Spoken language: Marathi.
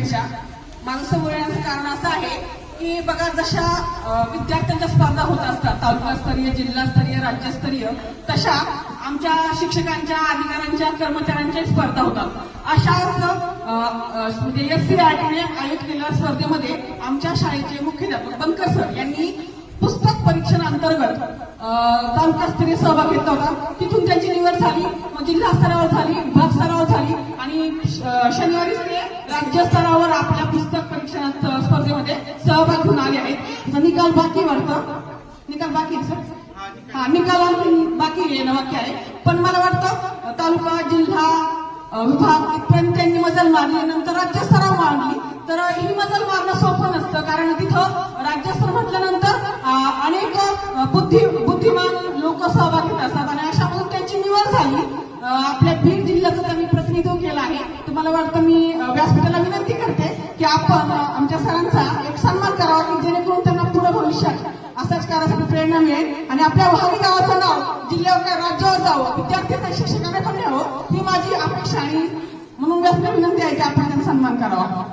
पेक्षा माणसं बोलण्याचं कारण असं आहे की बघा, जशा विद्यार्थ्यांच्या स्पर्धा होत असतात तालुकास्तरीय, जिल्हास्तरीय, राज्यस्तरीय, तशा आमच्या शिक्षकांच्या, अधिकाऱ्यांच्या, कर्मचाऱ्यांच्या स्पर्धा होतात. अशाच म्हणजे SCRT आयोजित केलेल्या स्पर्धेमध्ये आमच्या शाळेचे मुख्याध्यापक बनकर सर यांनी पुस्तक परीक्षण अंतर्गत तालुकास्तरीय सहभाग घेतला होता. तिथून त्यांची निवड झाली, जिल्हा स्तरावर झाली, विभाग स्तरावर झाली आणि शनिवारी ते राज्य स्तरावर आपल्या पुस्तक परीक्षण स्पर्धेमध्ये सहभाग घेऊन आले आहेत. निकाल बाकी वाटतं, निकाल बाकी सर, निकाल बाकी आहे, वाक्य आहे. पण मला वाटतं तालुका, जिल्हा, विभाग इथपर्यंत त्यांनी मजल मारली, नंतर राज्यस्तरावर मारली. तर ही मजल मारणं सोपं नसतं, कारण तिथं राज्यस्तर म्हटल्यानंतर अनेक बुद्धिमान लोक सहभागी घेत असतात आणि अशामधून त्यांची निवड झाली. आपल्या बीड जिल्ह्याचं त्यांनी प्रतिनिधित्व केलं आहे. तर मला वाटतं मी व्यासपीठाला विनंती करते की आपण आमच्या सरांचा एक सन्मान करावा, की जेणेकरून त्यांना पुढे भविष्यात असाच करायसाठी प्रेरणा मिळेल आणि आपल्या वहावी गावाचं नाव जिल्ह्यावर, राज्यावर जावं, विद्यार्थ्यांना, शिक्षकांना पण यावं, ही माझी अपेक्षा. आणि म्हणून व्यासपीठाला विनंती आहे की आपण त्यांचा सन्मान करावा.